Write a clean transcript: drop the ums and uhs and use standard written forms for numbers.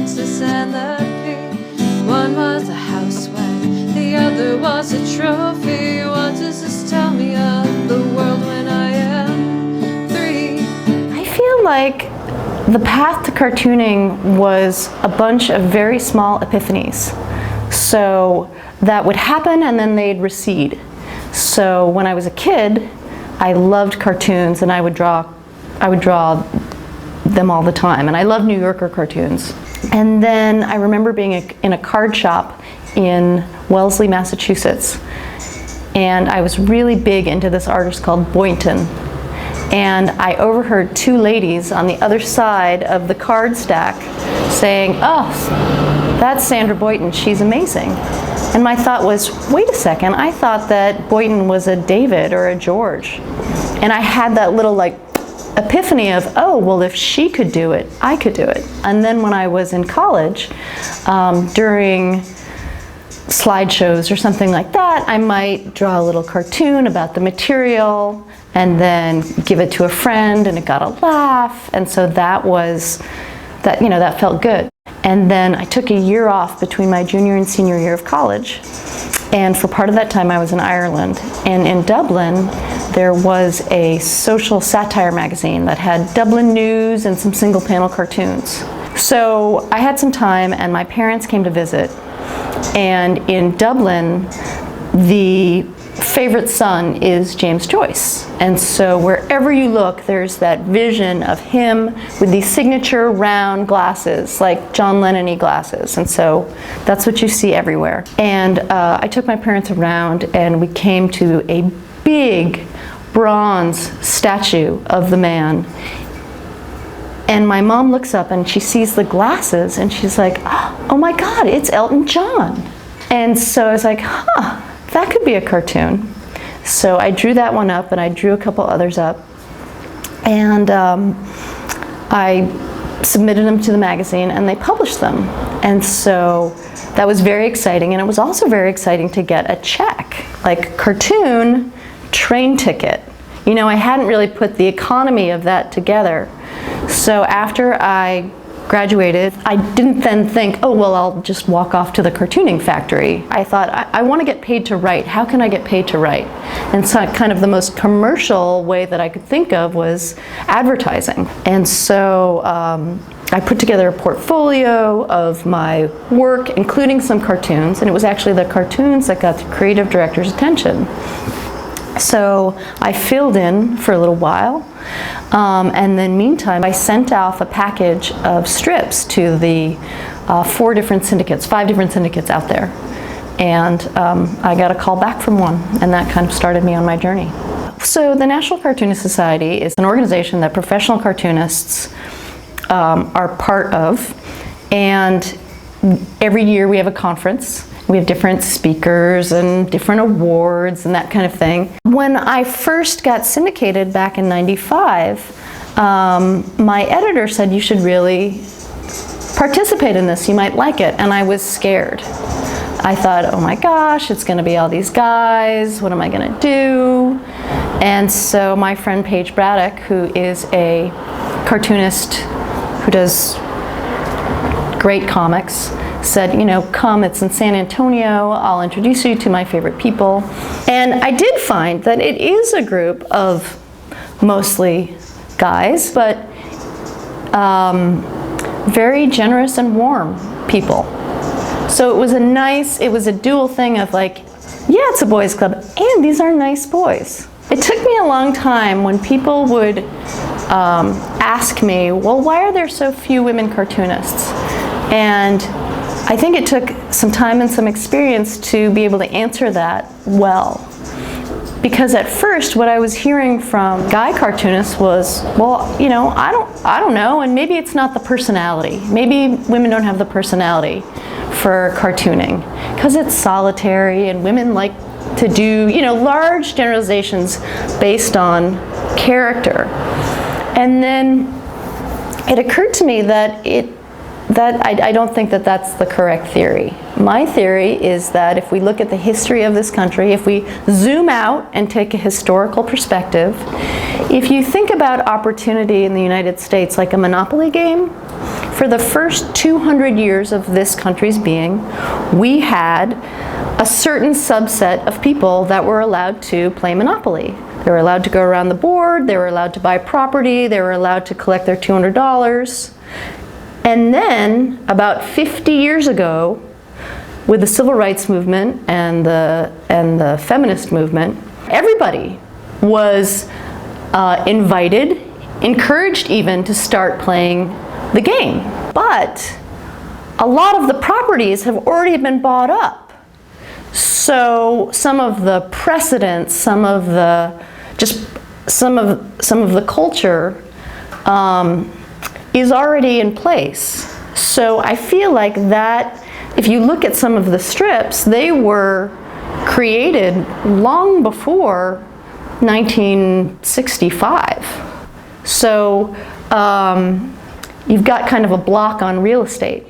princess and the king. One was a housewife, the other was a trophy. What does this tell me of the world when I am 3? I feel like the path to cartooning was a bunch of very small epiphanies. So that would happen and then they'd recede. So when I was a kid, I loved cartoons and I would draw them all the time. And I loved New Yorker cartoons. And then I remember being in a card shop in Wellesley, Massachusetts. And I was really big into this artist called Boynton. And I overheard 2 ladies on the other side of the card stack saying, "Oh, that's Sandra Boynton, she's amazing." And my thought was, wait a second, I thought that Boynton was a David or a George. And I had that little like epiphany of, oh, well, if she could do it, I could do it. And then when I was in college, during slideshows or something like that, I might draw a little cartoon about the material and then give it to a friend and it got a laugh. And so that felt good. And then I took a year off between my junior and senior year of college. And for part of that time I was in Ireland. And in Dublin, there was a social satire magazine that had Dublin news and some single panel cartoons. So I had some time and my parents came to visit. And in Dublin, the favorite son is James Joyce. And so wherever you look, there's that vision of him with these signature round glasses, like John Lennon-y glasses. And so that's what you see everywhere. And I took my parents around and we came to a big bronze statue of the man. And my mom looks up and she sees the glasses and she's like, "Oh my God, it's Elton John." And so I was like, huh, that could be a cartoon. So I drew that one up and I drew a couple others up. And I submitted them to the magazine and they published them. And so that was very exciting. And it was also very exciting to get a check, like cartoon, train ticket. You know, I hadn't really put the economy of that together. So after I graduated, I didn't then think, oh, well, I'll just walk off to the cartooning factory. I thought, I want to get paid to write. How can I get paid to write? And so kind of the most commercial way that I could think of was advertising. And so I put together a portfolio of my work, including some cartoons, and it was actually the cartoons that got the creative director's attention. So I filled in for a little while, and then meantime I sent off a package of strips to the 5 different syndicates out there. And I got a call back from one, and that kind of started me on my journey. So the National Cartoonist Society is an organization that professional cartoonists are part of, and every year we have a conference. We have different speakers and different awards and that kind of thing. When I first got syndicated back in '95, my editor said, you should really participate in this, you might like it, and I was scared. I thought, oh my gosh, it's gonna be all these guys, what am I gonna do? And so my friend Paige Braddock, who is a cartoonist who does great comics, said, you know, come, it's in San Antonio, I'll introduce you to my favorite people. And I did find that it is a group of mostly guys, but very generous and warm people. So it was a dual thing of like, yeah, it's a boys club, and these are nice boys. It took me a long time when people would ask me, well, why are there so few women cartoonists? And I think it took some time and some experience to be able to answer that well. Because at first what I was hearing from guy cartoonists was, well, you know, I don't know, and maybe it's not the personality. Maybe women don't have the personality for cartooning because it's solitary and women like to do, you know, large generalizations based on character. And then it occurred to me that I don't think that that's the correct theory. My theory is that if we look at the history of this country, if we zoom out and take a historical perspective, if you think about opportunity in the United States like a Monopoly game, for the first 200 years of this country's being, we had a certain subset of people that were allowed to play Monopoly. They were allowed to go around the board, they were allowed to buy property, they were allowed to collect their $200. And then, about 50 years ago, with the civil rights movement and the feminist movement, everybody was invited, encouraged even, to start playing the game. But a lot of the properties have already been bought up. So some of the precedents, some of the culture is already in place. So I feel like that, if you look at some of the strips, they were created long before 1965. So you've got kind of a block on real estate.